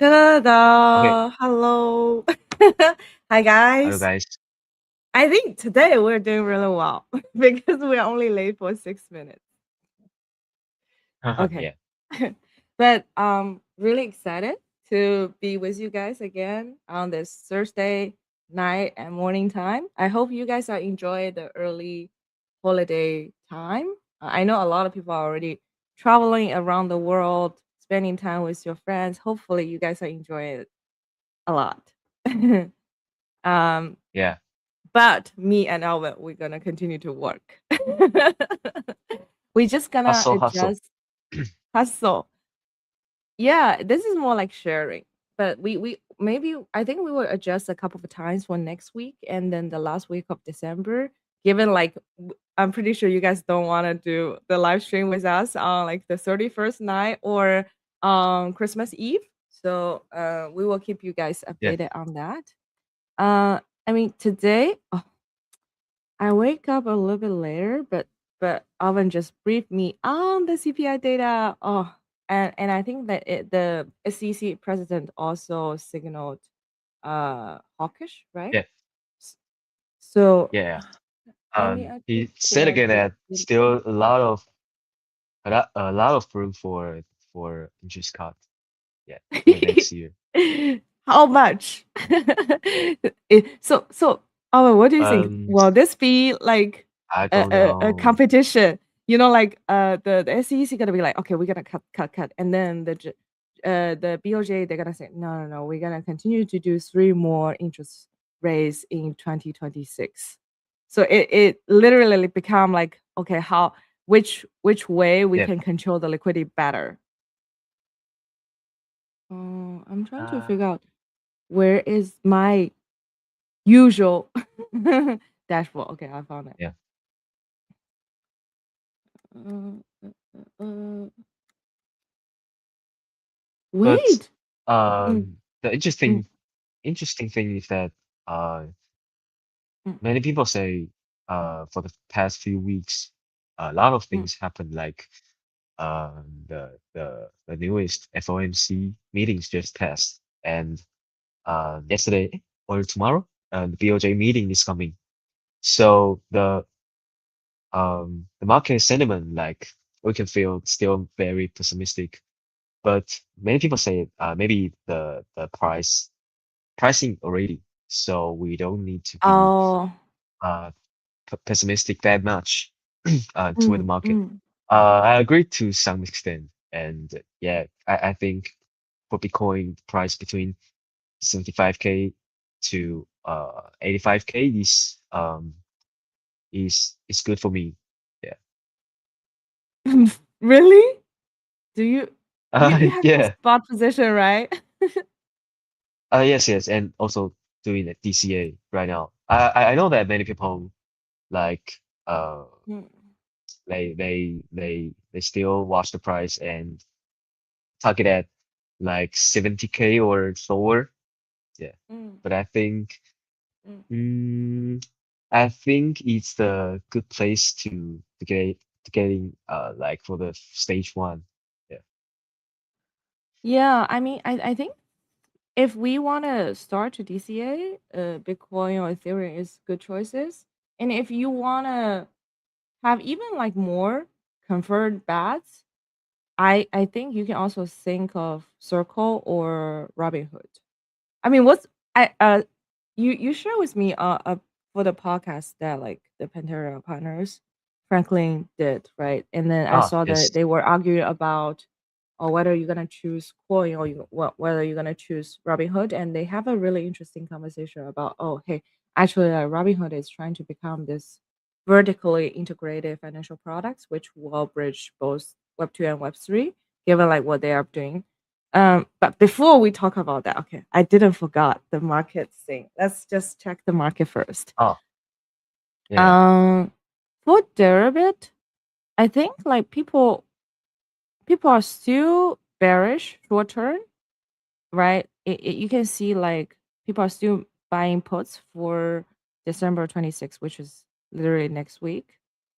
Okay, Da-da-da. Hello. Hi, hello guys. guys. I think today we're doing really well because we're only late for 6 minutes. Okay. Yeah. But really excited to be with you guys again on this Thursday night and morning time. I hope you guys are enjoying the early holiday time. I know a lot of people are already traveling around the world, spending time with your friends. Hopefully you guys are enjoying it a lot. um, Yeah. but me and Alvin, we're gonna continue to work. We're just gonna Hustle, hustle. adjust hustle. Yeah, this is more like sharing. But we maybe I think we will adjust a couple of times for next week and then the last week of December. Given like I'm pretty sure you guys don't want to do the live stream with us on like the 31st night or Christmas Eve. So we will keep you guys Yeah. updated on that. I mean today, oh, I wake up a little bit later, but Alvin just briefed me on the CPI data. Oh, and I think that the SEC president also signaled hawkish, right? Yeah. S- So Yeah. let me actually He said share again this that with still a lot of room for interest cut. Yeah, for the next year. you. How much? So Alvin, what do you think? Um, Will this be like I a, don't a know. competition? You know, like the SEC gonna be like, okay, we're gonna cut, and then the BOJ they're gonna say, no, we're gonna continue to do three more interest raise in 2026. So it literally become like, okay, how which way we Yeah. can control the liquidity better. I'm trying to Uh, figure out where is my usual dashboard. Okay, I found it. yeah. Uh, uh, But wait. Mm, the mm, interesting thing is that mm, many people say for the past few weeks a lot of mm. things happened like the newest FOMC meetings just passed, and yesterday or tomorrow, the BOJ meeting is coming. So the market sentiment, like we can feel still very pessimistic, but many people say maybe the pricing already, so we don't need to be Oh. uh pessimistic that much toward the Mm, market. mm. I agree to some extent, and yeah, I think for Bitcoin price between 75K to 85K is good for me. Yeah. Really? Do you have a Yeah. spot position, right? Yes, yes, and also doing a DCA right now. I know that many people like uh Mm, they still watch the price and target at like 70K or lower. Yeah. mm, But mm. mm, I think it's the good place to getting like for the stage one. Yeah. Yeah, I mean, I think if we want to start to DCA, Bitcoin or Ethereum is good choices. And if you want to have even like more convert bats, I think you can also think of Circle or Robinhood. I mean, what's I you share with me for the podcast that like the Pantera partners Franklin did, right? And then I Ah, saw yes. that they were arguing about whether you're gonna choose Coin or whether you're gonna choose Robinhood, and they have a really interesting conversation about, oh hey, actually Robinhood is trying to become this vertically integrated financial products which will bridge both Web 2 and Web 3, given like what they are doing. But before we talk about that, okay, I didn't forgot the market thing. Let's just check the market first. Ah, yeah. Um, for Deribit, I think like people are still bearish short term, right? You can see like people are still buying puts for December 26th, which is literally next week,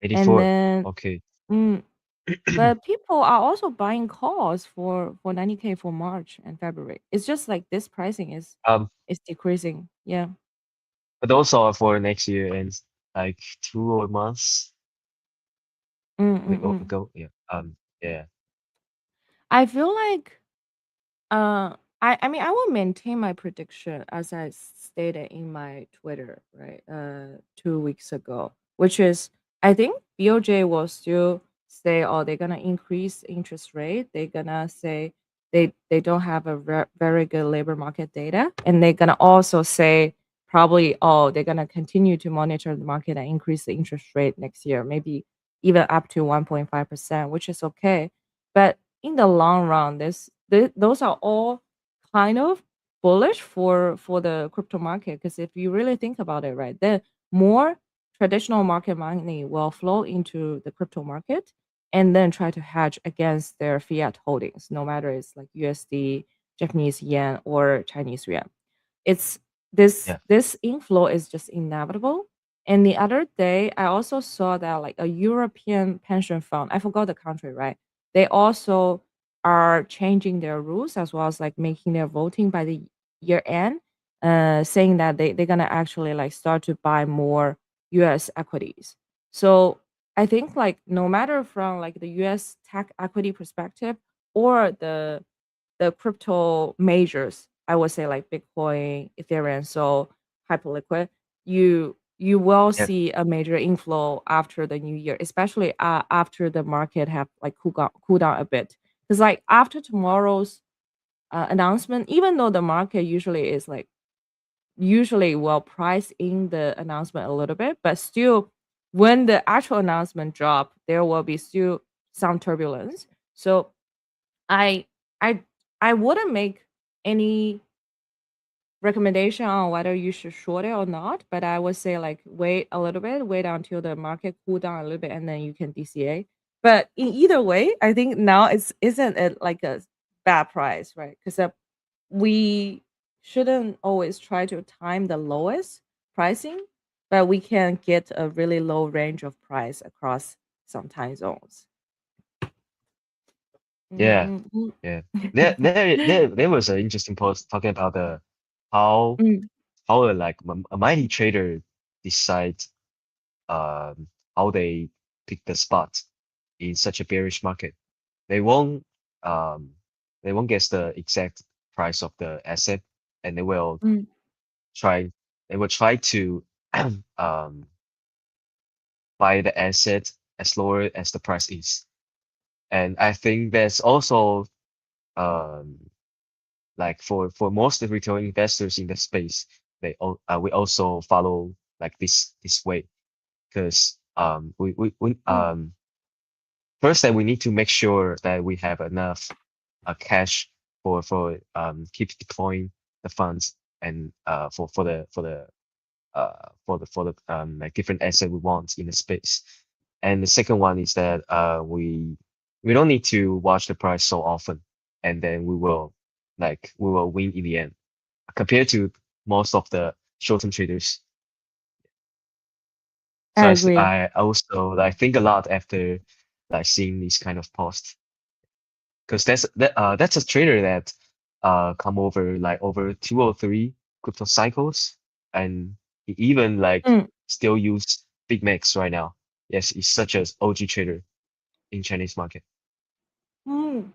and 84. then Okay. mm, But people are also buying calls for 90K for March and February. It's just like this pricing Um, is decreasing. Yeah. but also for next year and like 2 or months Mm-mm-mm. ago. Yeah. Yeah. I feel like I mean, I will maintain my prediction as I stated in my Twitter, right? 2 weeks ago, which is I think BOJ will still say, oh, they're gonna increase interest rate. They're gonna say they don't have a very good labor market data, and they're gonna also say probably, oh, they're gonna continue to monitor the market and increase the interest rate next year, maybe even up to 1.5%, which is okay. But in the long run, those are all kind of bullish for the crypto market, because if you really think about it, right, then more traditional market money will flow into the crypto market and then try to hedge against their fiat holdings, no matter it's like USD, Japanese yen, or Chinese yuan. It's this Yeah. this inflow is just inevitable. And the other day, I also saw that like a European pension fund, I forgot the country, right? They also are changing their rules as well as like making their voting by the year end, saying that they're gonna actually like start to buy more US equities. So I think like no matter from like the US tech equity perspective or the crypto majors, I would say like Bitcoin, Ethereum, so Hyperliquid, you will Yeah. see a major inflow after the new year, especially after the market have like cool down a bit. Because like after tomorrow's announcement, even though the market usually will price in the announcement a little bit, but still, when the actual announcement drop, there will be still some turbulence. So I I I wouldn't make any recommendation on whether you should short it or not, but I would say like wait a little bit, wait until the market cool down a little bit, and then you can DCA. But in either way, I think now it's isn't it like a bad price, right? Because we shouldn't always try to time the lowest pricing, but we can get a really low range of price across some time zones. Yeah. Mm-mm-mm. Yeah. There was an interesting post talking about the how Mm, how like a mighty trader decides um how they pick the spot in such a bearish market. They won't um they won't guess the exact price of the asset, and mm. try they will try to um buy the asset as lower as the price is. And I think there's also um like for most of the retail investors in the space, we also follow like this way, because we Mm, first that we need to make sure that we have enough cash for keep deploying the funds, and for the like different asset we want in the space. And the second one is that we don't need to watch the price so often, and then we will win in the end compared to most of the short-term traders. So I agree. I also like think a lot after like seeing these kind of posts, because that's a trader that come over like over 2 or 3 crypto cycles, and he even like Mm, still use Big Macs right now. Yes, he's such as OG trader in Chinese market. mm.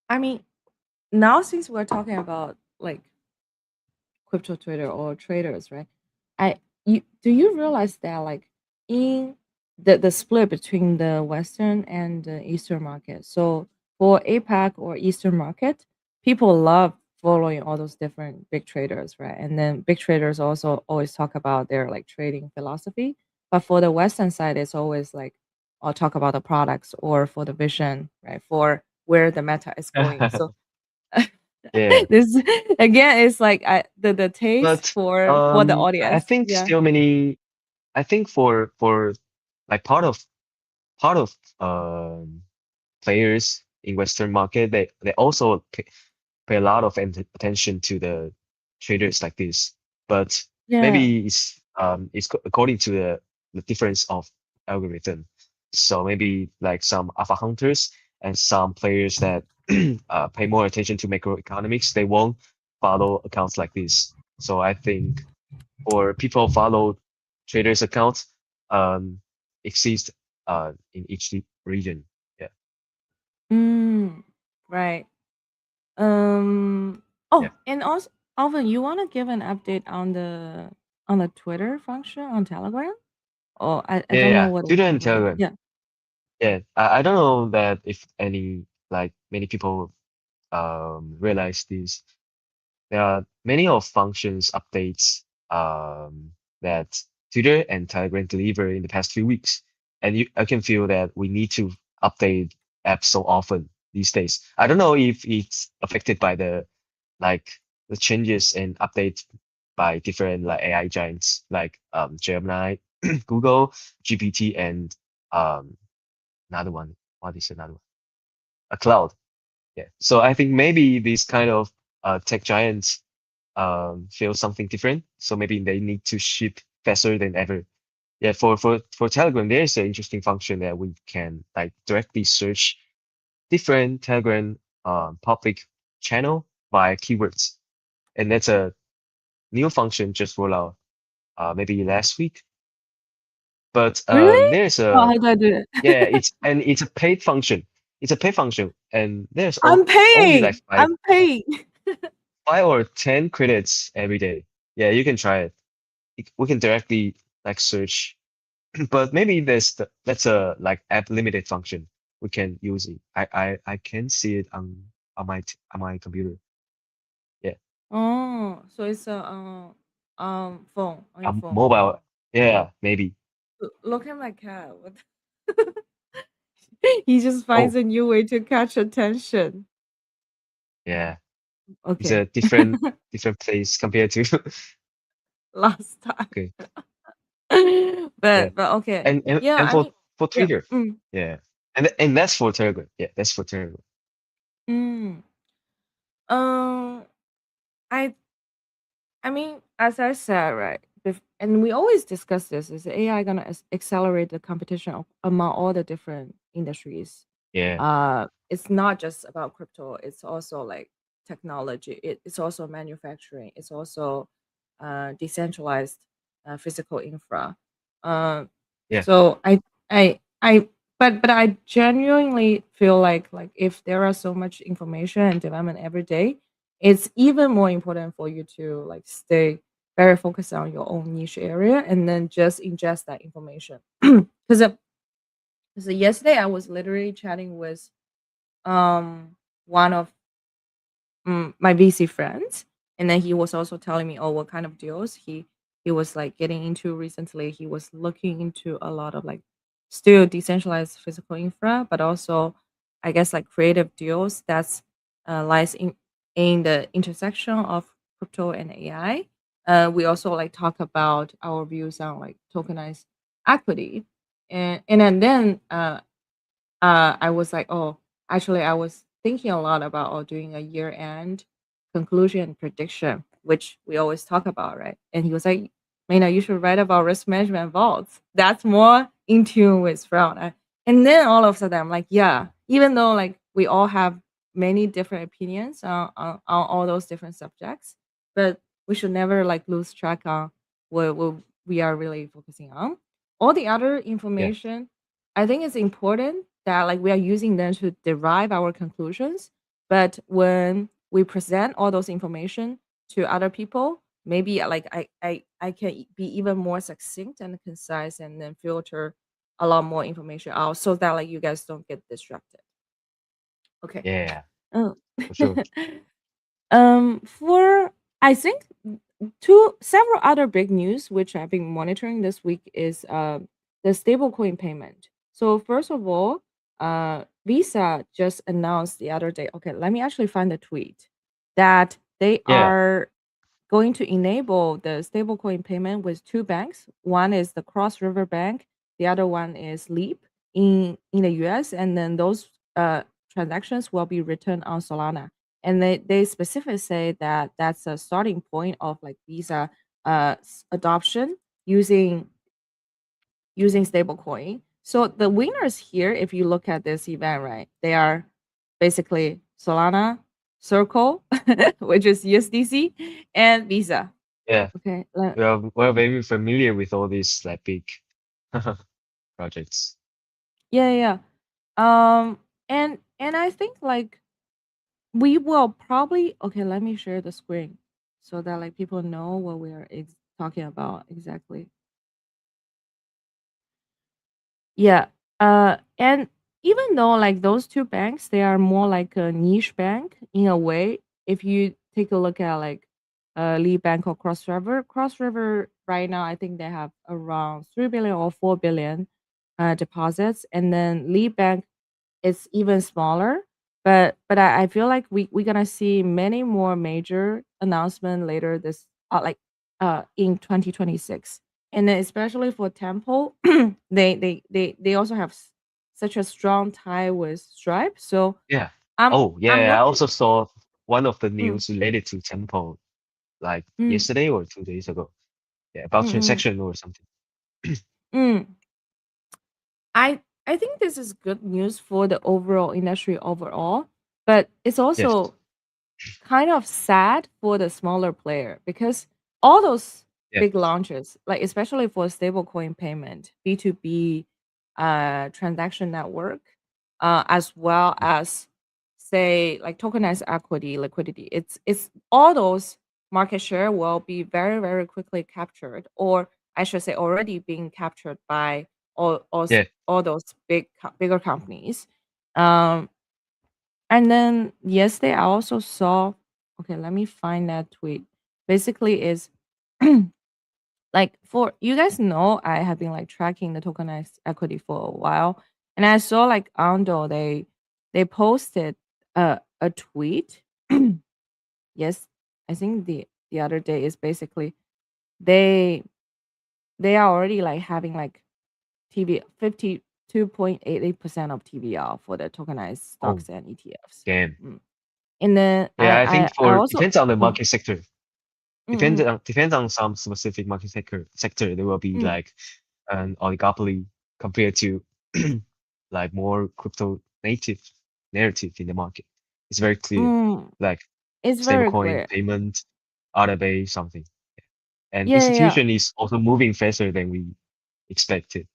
I mean, now since we're talking about like crypto trader or traders, right? Do you realize that like in the split between the Western and the Eastern market? So for APAC or Eastern market, people love following all those different big traders, right? And then big traders also always talk about their like trading philosophy. But for the Western side, it's always like I'll talk about the products or for the vision, right? For where the meta is going. So Yeah, this again is like the taste but for the I audience. think Yeah. still many. I think for like part of players in Western market, they also pay a lot of attention to the traders like this, but Yeah. maybe it's according to the difference of algorithm. So maybe like some alpha hunters and some players that pay more attention to macroeconomics, they won't follow accounts like this. So I think for people follow traders accounts, um, exist in each region. Yeah, Mm, right. yeah, Oh, and also, Alvin, you want to give an update on the Twitter function on Telegram? Oh, I yeah, don't know yeah. what it's Twitter and about. Telegram. Yeah. Yeah, I don't know that if any like many people realize this. There are many of functions updates that Twitter and Telegram deliver in the past few weeks, and I can feel that we need to update apps so often these days. I don't know if it's affected by like the changes and updates by different like AI giants like Gemini, Google, GPT, and um another one. What is another one? A cloud. Yeah. So I think maybe these kind of tech giants feel something different. So maybe they need to ship faster than ever. Yeah, for Telegram, there is an interesting function that we can like directly search different Telegram public channel by keywords, and that's a new function just rolled out maybe last week. But Really? there's Oh, a how do I do it? yeah, it's a paid function. It's a paid function, and there's I'm only like paying. I'm paying. 5 or 10 credits every day. Yeah, you can try it. We can directly like search, but maybe that's a like app limited function. We can use it. I can see it on on my computer. Yeah, Oh, so it's a phone on your phone. mobile. Yeah, maybe. Look at my cat. What he just finds Oh, a new way to catch attention. yeah. It's Okay. a different place compared to Last time. okay. Yeah, But okay. Yeah, and I mean, for yeah. Twitter. Yeah, and that's for Telegram. Yeah, that's for Telegram. Mm. Um, I I mean, as I said, right, and we always discuss this: is AI gonna accelerate the competition among all the different industries? Yeah, It's not just about crypto; it's also like technology. It's also manufacturing. It's also decentralized physical infra. Uh, yeah, so I, but I genuinely feel like if there are so much information and development every day, it's even more important for you to like stay very focused on your own niche area and then just ingest that information. Because yesterday I was literally chatting with one of my VC friends, and then he was also telling me, oh, what kind of deals he was like getting into recently. He was looking into a lot of like still decentralized physical infra, but also I guess like creative deals that's lies in the intersection of crypto and AI. We also like talk about our views on like tokenized equity, and then I was like, oh, actually, I was thinking a lot about doing a year end conclusion and prediction, which we always talk about, right? And he was like, Maina, you should write about risk management vaults. That's more in tune with fraud. And then all of a sudden, I'm like, yeah, even though like we all have many different opinions on all those different subjects, but we should never like lose track on what we are really focusing on. All the other yeah, information I think it's important that like we are using them to derive our conclusions. But when we present all those information to other people, maybe like I can be even more succinct and concise and then filter a lot more information out so that like you guys don't get distracted. Okay. yeah, Oh. for sure. For I think two several other big news which I've been monitoring this week is the stablecoin payment. So first of all, Visa just announced the other day. Okay, let me actually find the tweet that they Yeah, are going to enable the stablecoin payment with two banks. One is the Cross River Bank, the other one is Leap in the US, and then those transactions will be returned on Solana. And they specifically say that that's a starting point of like Visa adoption using stablecoin. So the winners here, if you look at this event, right, they are basically Solana, Circle, which is USDC, and Visa. Yeah, Okay. we're very familiar with all these like big projects. Yeah, yeah. And I think like we will probably okay. Let me share the screen so that like people know what we are talking about exactly. Yeah. And even though like those two banks, they are more like a niche bank in a way. If you take a look at like Lee Bank or Cross River right now, I think they have around 3 billion or 4 billion deposits, and then Lee Bank it's even smaller. But I feel like we're gonna see many more major announcement later this in 2026. And then especially for Temple, they also have such a strong tie with Stripe. So Yeah. I'm Oh, I'm yeah. I looking. also saw one of the Mm, news related to Temple like mm, yesterday or 2 days ago. Yeah, about mm, transaction or something. mm. I think this is good news for the overall industry overall, but it's Yes. also kind of sad for the smaller player because all those Yeah. big launches, like especially for stablecoin payment, B2B transaction network, as well Mm. as say like tokenized equity liquidity, it's all those market share will be very, very quickly captured, or I should say already being captured by Yeah. all those bigger companies. Um, and then yesterday I also saw, okay, let me find that tweet. Basically is like for you guys know I have been like tracking the tokenized equity for a while. And I saw like Ando they posted a tweet. Yes, I think the other day is basically they they are already like having like TV 52.88% of TVL for the tokenized Oh, stocks and ETFs. damn. Mm. And then Yeah, I think I for also depends on the mm, market sector. mm, Depends on some specific market sector. There will be mm, like an oligopoly compared to like more crypto native narrative in the market. It's very clear. mm, Like it's very stablecoin clear. payment, database, something. And Yeah, yeah, yeah. institution is also moving faster than we expected.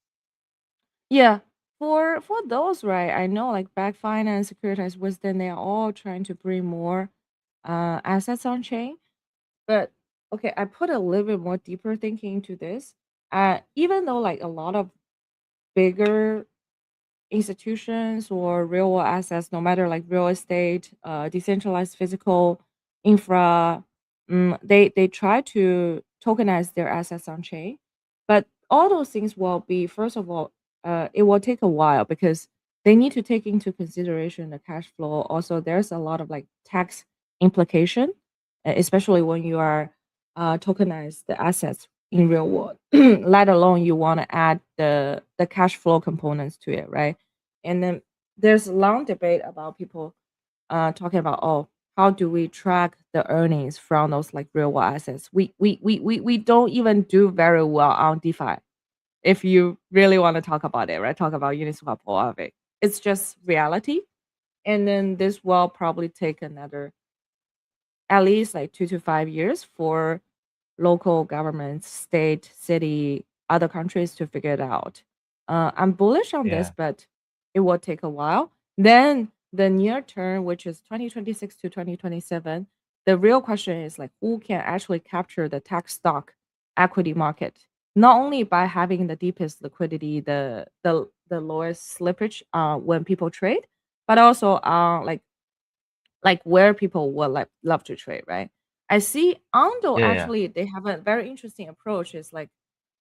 Yeah. For those, right? I know like back finance, securitized wisdom, they are all trying to bring more assets on chain. But okay, I put a little bit more deeper thinking into this. Even though like a lot of bigger institutions or real world assets, no matter like real estate, decentralized physical infra, they try to tokenize their assets on chain. But all those things will be, first of all, it will take a while because they need to take into consideration the cash flow. Also, there's a lot of like tax implication, especially when you are tokenize the assets in real world, let alone you want to add the cash flow components to it, right? And then there's a long debate about people talking about, oh, how do we track the earnings from those like real world assets? We don't even do very well on DeFi. If you really want to talk about it, right? Talk about Uniswap or Aave. It's just reality. And then this will probably take another at least like 2 to 5 years for local governments, state, city, other countries to figure it out. I'm bullish on this, Yeah. but it will take a while. Then the near term, which is 2026 to 2027, the real question is like who can actually capture the tech stock equity market, not only by having the deepest liquidity, the lowest slippage when people trade, but also like where people would like love to trade, right? I see Ondo Yeah. Yeah. actually they have a very interesting approach. Is like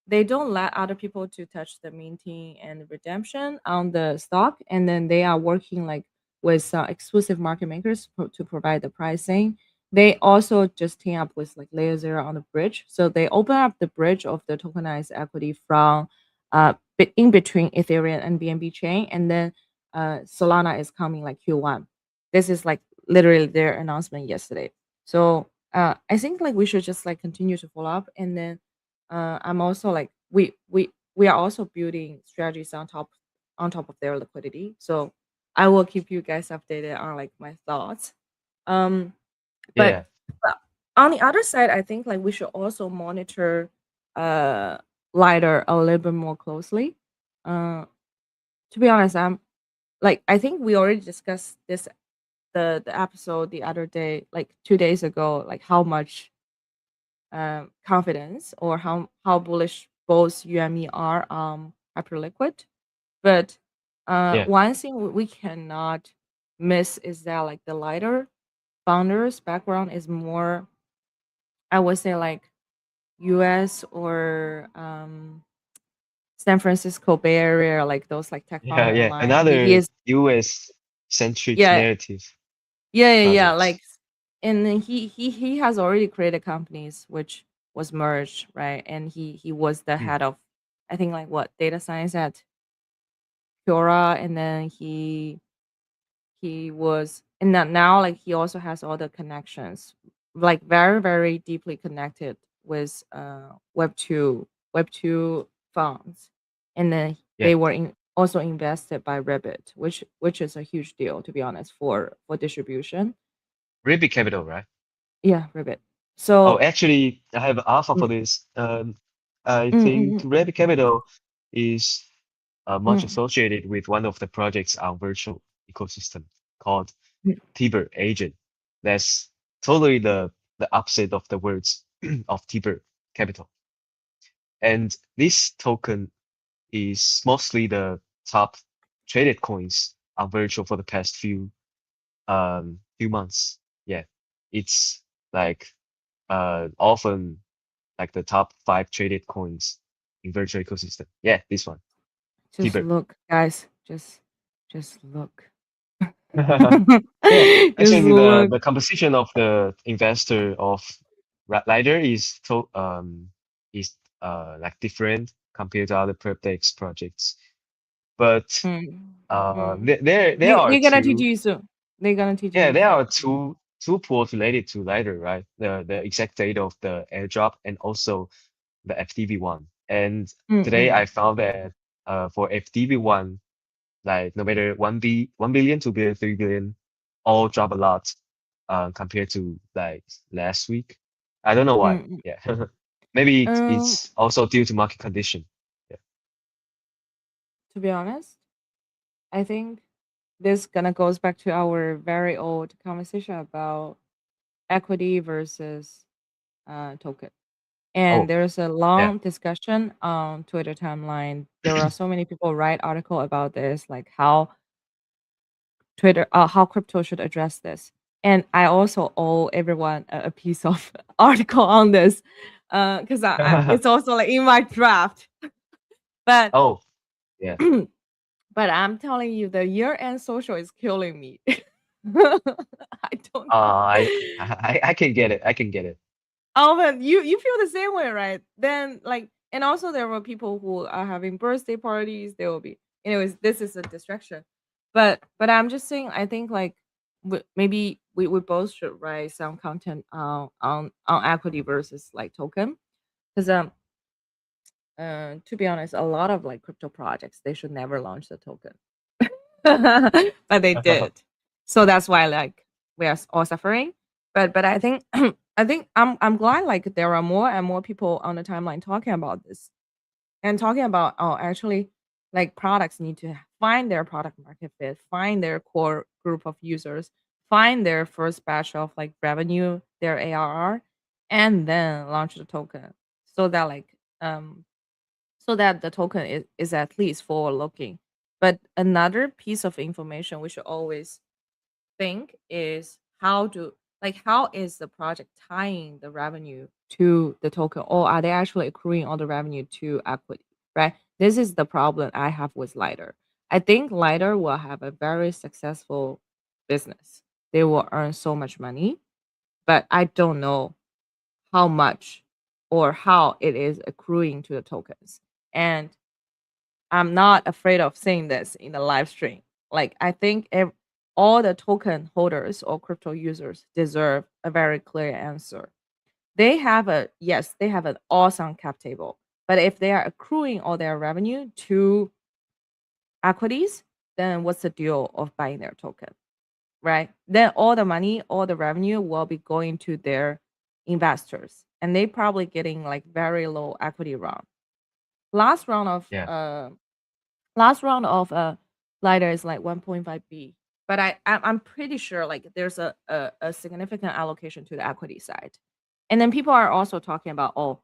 they don't let other people to touch the minting and redemption on the stock, and then they are working like with exclusive market makers to provide the pricing. They also just team up with like Layer Zero on the bridge, so they open up the bridge of the tokenized equity from in between Ethereum and BNB chain, and then Solana is coming like Q1. This is like literally their announcement yesterday. So I think like we should just like continue to follow up, and then I'm also like we are also building strategies on top on top of their liquidity. So I will keep you guys updated on like my thoughts. Um, but, Yeah, but on the other side, I think like we should also monitor uh lighter a little bit more closely. Uh, to be honest, I think we already discussed this the episode the other day, like 2 days ago, like how much confidence or how bullish both you and me are on Hyperliquid. But yeah, one thing we cannot miss is that like the lighter founders background is more, I would say, like US or San Francisco Bay Area, like those like tech yeah, founder yeah. online. He Another is, US centric yeah, narrative yeah. Like, projects. and then he has already created companies which was merged, right? And he was the Mm, head of, I think, like what, data science at Quora, and then he was, and now like he also has all the connections, like very deeply connected with web 2 funds, and then yeah. they were also invested by Rabbit, which is a huge deal, to be honest, for distribution. Ruby Capital, right? Yeah, Rabbit. Oh, So actually, I have alpha mm, for this. I think mm, Ruby Capital is much mm, associated with one of the projects on virtual ecosystem called mm, Tiber Agent. That's totally the opposite of the words of Tiber Capital. And this token is mostly the top traded coins on virtual for the past few months. Yeah, it's like often like the top five traded coins in virtual ecosystem. Yeah, this one, just Tiber. look, guys, just look. Yeah, Just actually, the look. the composition of the investor of Lighter is like different compared to other PropTech projects, but Mm, mm. there are They're gonna teach two. you soon. They're gonna teach Yeah, you there soon. are two pools related to Lighter, right? The exact date of the airdrop and also the FTV one. And today Mm-mm. I found that for FTV one, like no matter 1 billion, 2 billion, 3 billion, all drop a lot compared to like last week. I don't know why. Mm-mm. Yeah. Maybe Um, it's also due to market condition. Yeah. to be honest, I think this gonna goes back to our very old conversation about equity versus token. And Oh, there's a yeah. long discussion on Twitter timeline. There are so many people write article about this, like how crypto should address this. And I also owe everyone a piece of article on this, because it's also like in my draft. But Oh, yeah. but I'm telling you, the year-end social is killing me. I don't know. I can get it. I can get it. Oh, but you feel the same way, right? Then like, and also there were people who are having birthday parties. There will be, anyways. This is a distraction, but I'm just saying. I think like maybe we both should write some content on equity versus like token, because to be honest, a lot of like crypto projects they should never launch the token, but they did. So that's why like we are all suffering. But I think I think I'm glad like there are more and more people on the timeline talking about this and talking about, oh, actually, like products need to find their product market fit, find their core group of users, find their first batch of like revenue, their ARR, and then launch the token so that like so that the token is at least forward looking. But another piece of information we should always think is how is the project tying the revenue to the token, or are they actually accruing all the revenue to equity, right? This is the problem I have with Lighter. I think Lighter will have a very successful business. They will earn so much money, but I don't know how much or how it is accruing to the tokens. And I'm not afraid of saying this in the live stream. Like, I think all the token holders or crypto users deserve a very clear answer. They have an awesome cap table, but if they are accruing all their revenue to equities, then what's the deal of buying their token, right? Then all the money, all the revenue will be going to their investors, and they probably getting like very low equity round. Last round of Yeah. uh last round of Lighter is like 1.5 B. But I'm pretty sure like there's a significant allocation to the equity side. And then people are also talking about, oh,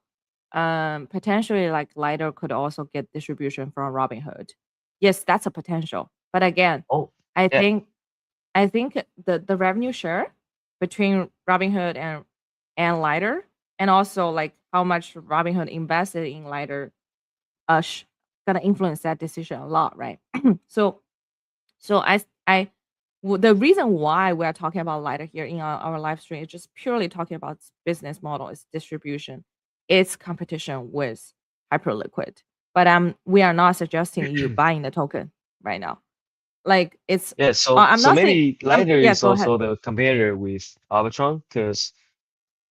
potentially like Lighter could also get distribution from Robinhood. Yes, that's a potential. But again, Oh, I yeah. think I think the revenue share between Robinhood and Lighter, and also like how much Robinhood invested in Lighter, gonna influence that decision a lot, right? so so the reason why we are talking about Lighter here in our live stream is just purely talking about its business model, its distribution, its competition with Hyperliquid. But we are not suggesting you buying the token right now. Like it's Yeah, so I'm so not saying maybe Lighter yeah, is go ahead. also the competitor with Arbitron, because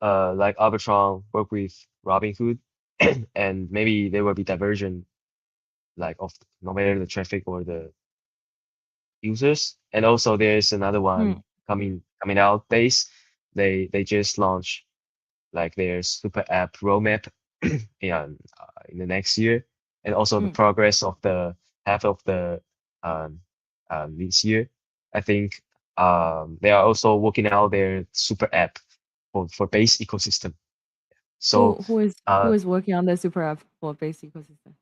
like Arbitron work with Robinhood, and maybe there will be diversion like of no matter the traffic or the users. And also there's another Hmm, one coming out days. They just launched like their super app roadmap in the next year, and also the hmm. progress of the half of the um, this year. I think they are also working out their super app for base ecosystem. So Who uh, is working on the super app for base ecosystem?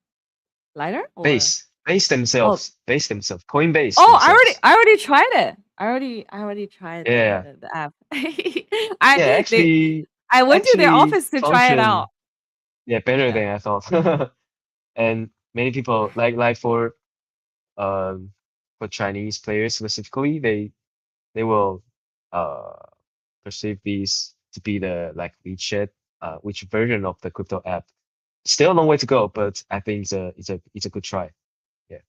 Lighter or oh base themselves, Coinbase oh, themselves. I already tried it. I already tried Yeah, the app. yeah. They I went to their Actually office to try it out. function, yeah, better Yeah. than I thought. And many people like um for Chinese players specifically, they will uh perceive these to be the like WeChat, which version of the crypto app. Still a long way to go, but I think it's a good try. Yeah.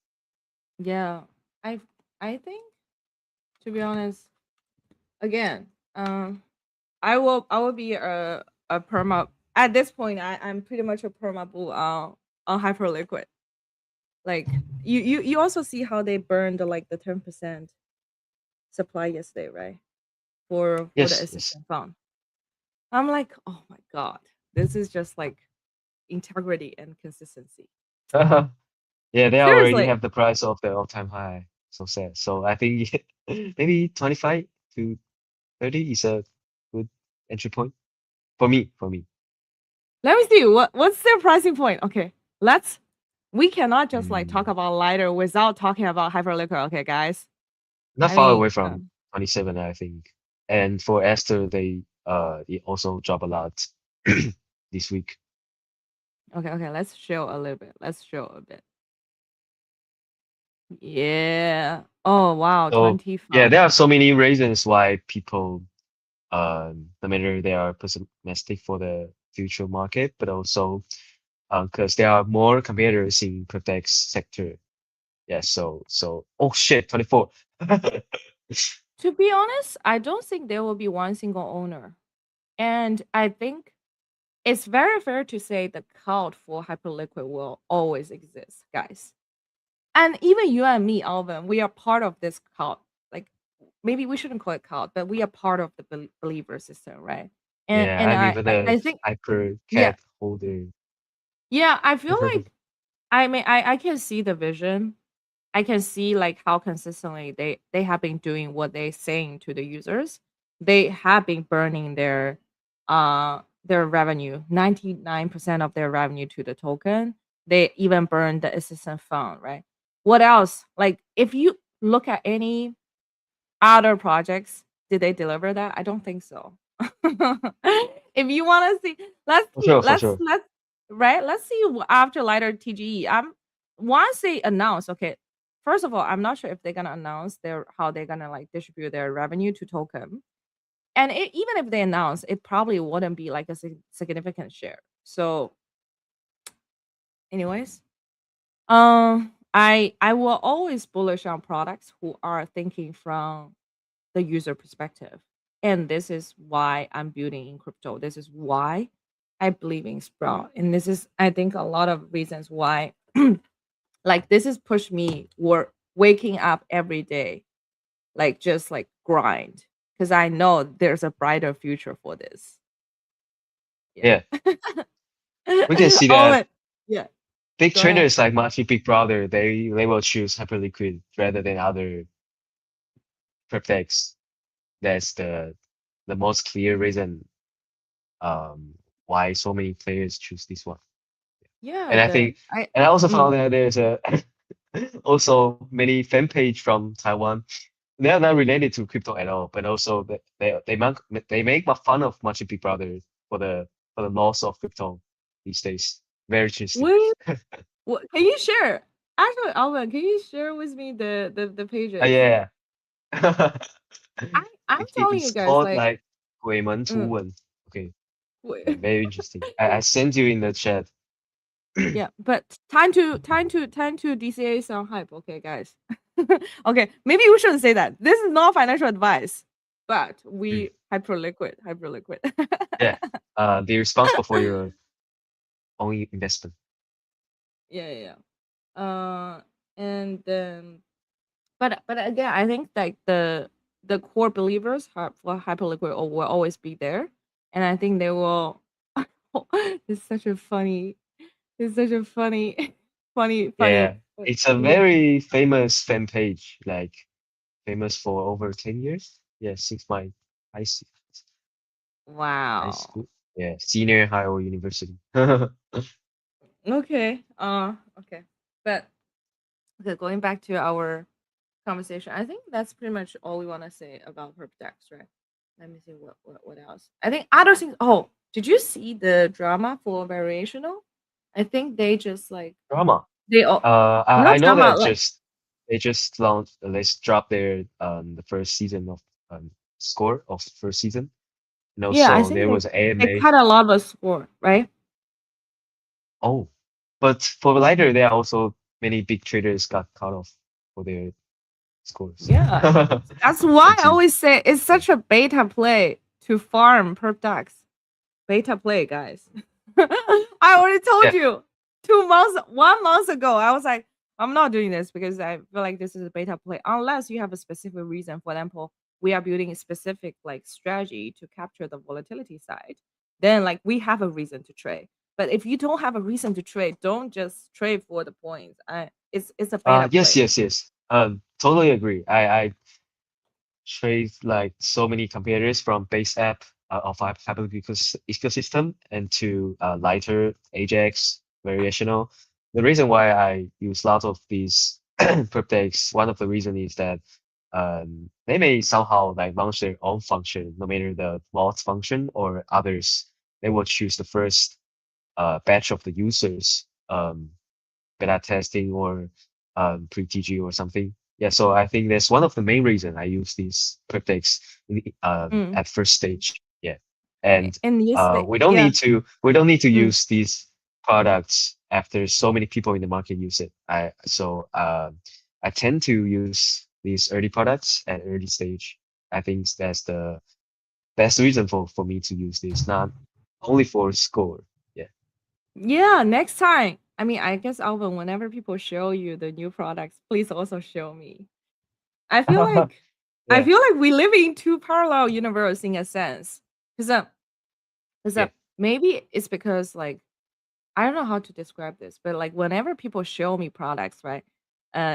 Yeah. I I think, to be honest, again, I will be a perma at this point. I'm pretty much a perma bull on Hyperliquid. Like you also see how they burned like the 10% supply yesterday, right? For the Yes, yes. assistant fund. I'm like, oh my god, this is just like integrity and consistency. Yeah, they already Seriously, have the price of the all-time high. So sad. So I think maybe 25 to 30 is a good entry point for me. For me. let me see what's their pricing point. Okay, let's. We cannot just like talk Mm, about Lighter without talking about Hyperliquid. Okay, guys. Not I far away mean, from 27, I think. And for Esther, they also drop a lot this week. okay. Let's show a little bit. Let's show a bit. Yeah. Oh wow, So yeah, 25. there are so many reasons why people, no matter they are pessimistic for the future market, but also because there are more competitors in Protect's sector. Yeah, so oh shit, 24. To be honest, I don't think there will be one single owner, and I think it's very fair to say the cult for Hyperliquid will always exist, guys. And even you and me, Alvin, we are part of this cult. Like maybe we shouldn't call it cult, but we are part of the believer system, right? And Yeah, and I'm even a I think hyper yeah, cat holder. yeah, I feel like I mean I can see the vision. I can see like how consistently they have been doing what they saying to the users. They have been burning their revenue, 99% of their revenue to the token. They even burned the assistant fund, right? What else? Like if you look at any other projects, did they deliver that? I don't think so. If you want to see, For sure, for let's sure. let's right. Let's see after Lighter TGE. Once they announce, okay. First of all, I'm not sure if they're gonna announce their how they're gonna like distribute their revenue to token. And even if they announce, it probably wouldn't be like a significant share. So, anyways, I will always bullish on products who are thinking from the user perspective. And this is why I'm building in crypto. This is why I believe in Sprout. And this is, I think, a lot of reasons why Like this is push me work waking up every day, like just like grind, because I know there's a brighter future for this. Yeah. Yeah, we can see Oh, that but yeah, big go ahead. traders like Machi Big Brother, they will choose Hyperliquid rather than other cryptex. That's the most clear reason um why so many players choose this one. Yeah, And I the think, I and I also mm, found that there's a also many fan page from Taiwan. They are not related to crypto at all, but also they make fun of Machi Big Brother for the loss of crypto these days. Very interesting. what, can you share? Actually, Alvin, can you share with me the pages? Yeah. I'm telling you It's guys, called like, like 嗯，鬼门图文. Okay, 我 yeah, very interesting. I sent you in the chat. yeah, but time to DCA some hype, okay, guys. Okay, maybe we shouldn't say that. This is not financial advice, but Mm, we hyper liquid. yeah. They're responsible for your own investment. Yeah, yeah, yeah. And then, but again, I think like the core believers for hyperliquid will always be there, and I think they will. It's such a funny. It's such a funny, funny Yeah, it's a meme. very famous fan page, like famous for over 10 years. Yeah, since my high, s- high Wow. school. Yeah, senior high or university. Okay. Okay. But okay, going back to our conversation, I think that's pretty much all we want to say about Herpdex, right? Let me see what else. I think other things. Oh, did you see the drama for variational? I think they just like Drama. they all I not know drama that like they just launched, let's drop their the first season of score of first season, and yeah. I also think there was they AMA. cut a lot of score, right? Oh, but for later there are also many big traders got cut off for their scores. Yeah, that's why And I to always say it's yeah, such a beta play to farm perp ducks. Beta play, guys. I already told yeah, you 2 months, 1 month ago. I was like, I'm not doing this because I feel like this is a beta play. Unless you have a specific reason. For example, we are building a specific like strategy to capture the volatility side. Then like we have a reason to trade. But if you don't have a reason to trade, don't just trade for the points. It's a beta yes, play. yes, yes. Totally agree. I trade like so many competitors from base app of our Fabric ecosystem and to lighter Ajax variational. The reason why I use lots of these perp one of the reason is that they may somehow like launch their own function, no matter the vault function or others. They will choose the first batch of the users beta testing or pre-TG or something. Yeah, so I think that's one of the main reason I use these cryptics Mm. at first stage. Yeah, and And yes, yeah. we don't need to Mm. use these products after so many people in the market use it. I tend to use these early products at early stage. I think that's the best reason for me to use this, not only for score. Yeah. Yeah, next time. I mean, I guess Alvin, whenever people show you the new products, please also show me. I feel like I Yeah. feel like we live in two parallel universe in a sense. Because cause, Yeah. maybe it's because like I don't know how to describe this, but like whenever people show me products, right?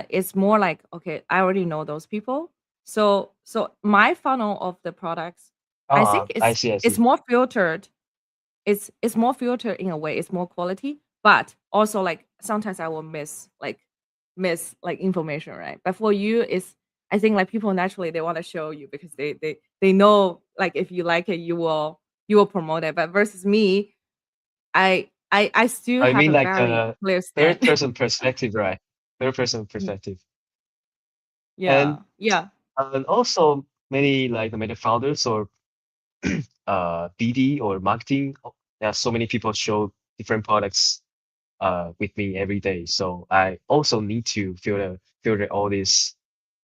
It's more like, okay, I already know those people. So my funnel of the products, I think I see. I it's see. more filtered. It's more filtered in a way, it's more quality, but also like sometimes I will miss like information, right? But for you, it's I think like people naturally they want to show you because they know like if you like it, you will promote it. But versus me, I still I have mean a like very the clear stand. third person perspective, right? Third person perspective. And Yeah, yeah. also many like the meta founders or BD or marketing, there are so many people show different products with me every day. So I also need to filter all this,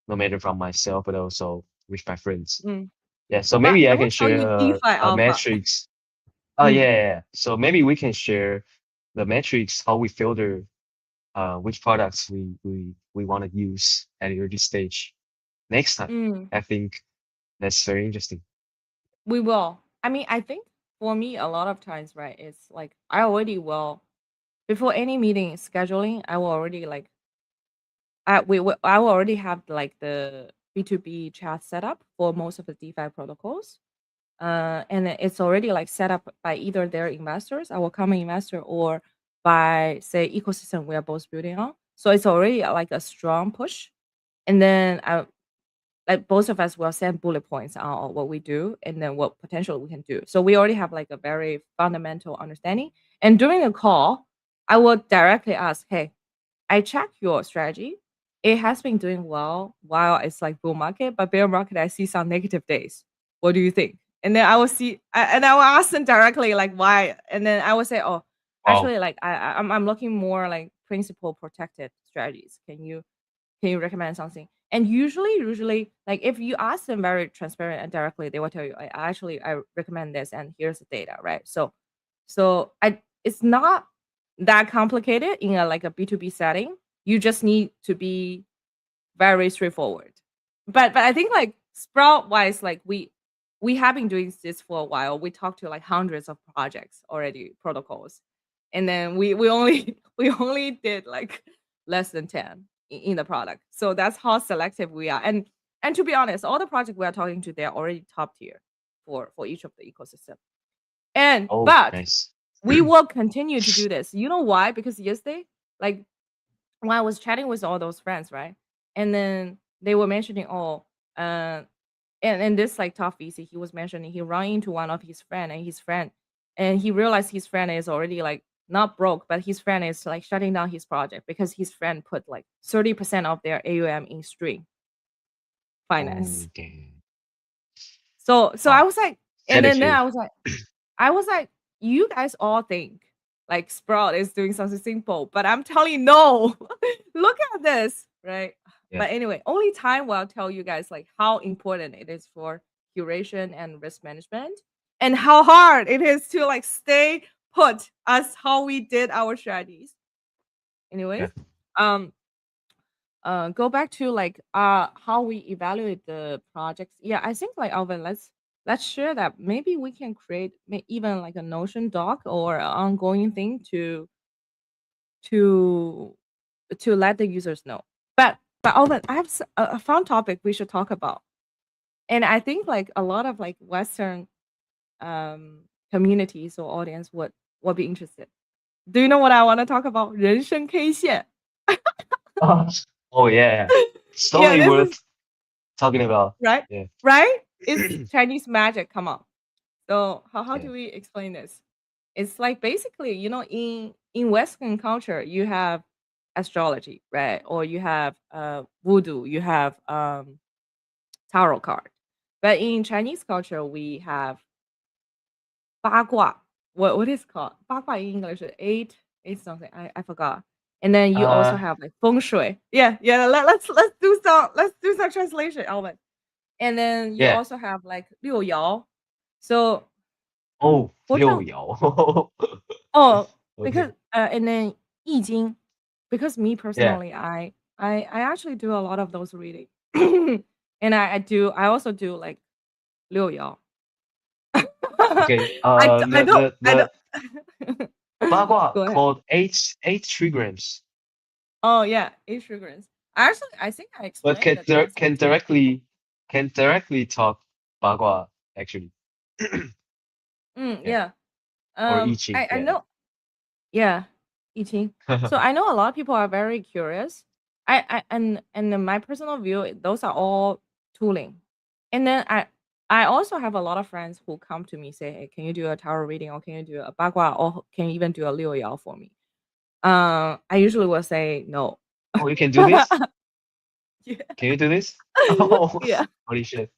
no matter from myself, but also with my friends. Mm. Yeah, so But maybe I I will can tell share you DeFi a Alpha. metrics. Oh yeah, Mm. yeah, yeah. So maybe we can share the metrics, how we filter which products we want to use at the early stage next time. Mm, I think that's very interesting. we will. I mean, I think for me, a lot of times, right? It's like I already will before any meeting scheduling. I will already like I will already have like the B2B chat set up for most of the DeFi protocols. And it's already like set up by either their investors, our common investor, or by say ecosystem we are both building on. So it's already like a strong push. And then like both of us will send bullet points on what we do and then what potential we can do. So we already have like a very fundamental understanding. And during the call, I will directly ask, hey, I checked your strategy. It has been doing well while it's like bull market, but bear market, I see some negative days. What do you think? And then I will see, and I will ask them directly, like why, and then I will say, oh, Wow. actually, like I'm looking more like principal protected strategies. Can you recommend something? And usually, like if you ask them very transparent and directly, they will tell you, I recommend this, and here's the data, right? So I it's not that complicated in a like a B2B setting. You just need to be very straightforward. But I think like Sprout wise, like we have been doing this for a while. We talked to like hundreds of projects already, protocols. And then we only we only did like less than 10 in the product. So that's how selective we are. And to be honest, all the projects we are talking to, they're already top tier for each of the ecosystem. And Oh, but nice. we will continue to do this. You know why? Because yesterday, like when I was chatting with all those friends, right? And then they were mentioning, oh, and this like top VC, he was mentioning he ran into one of his friend and his friend, and he realized his friend is already like not broke, but his friend is like shutting down his project because his friend put like 30% of their AUM in stream finance. Oh, damn. So I Wow. was like, and Sad then experience. I was like, you guys all think like Sprout is doing something simple, but I'm telling you, no. Look at this, right? Yeah. But anyway, only time will tell you guys like how important it is for curation and risk management, and how hard it is to like stay put as how we did our strategies. Anyways, Yeah. um, go back to like how we evaluate the projects. Yeah, I think like Alvin, let's share that. Maybe we can create even like a Notion doc or an ongoing thing to to let the users know. But Alvin, I have a fun topic we should talk about, and I think like a lot of like Western communities or audience would be interested. Do you know what I want to talk about? 人生 K 线. Oh, oh yeah. It's Yeah, totally this is worth talking about. right, Yeah. right. It's Chinese magic. Come on. So how Yeah. do we explain this? It's like basically, you know, in Western culture, you have astrology, right? Or you have voodoo, you have tarot card. But in Chinese culture, we have 八卦. What is called? 八卦 in English is eight something. I forgot. And then you also Uh, have like feng shui. Yeah, yeah. Let's do some translation, Alvin. And then you yeah. also have like 六爻. So Oh, 佛教. 六爻. Oh, Okay. because and then 易经, because me Yeah. personally, I actually do a lot of those reading. And I also do like 六爻. Okay. I The don't the I the don't bagua Go ahead. called eight trigrams, Oh yeah, insurance. Actually, I think I but explained the translation. can directly talk bagua actually, yeah, Yeah. or I Ching, I yeah. know. Yeah, eating. So I know a lot of people are very curious. And in my personal view, those are all tooling. And then I also have a lot of friends who come to me say, "Hey, can you do a tarot reading, or can you do a bagua, or can you even do a liu yao for me?" I usually will say no. Oh, you can do this? Yeah, Can you do this? Oh, yeah. holy shit!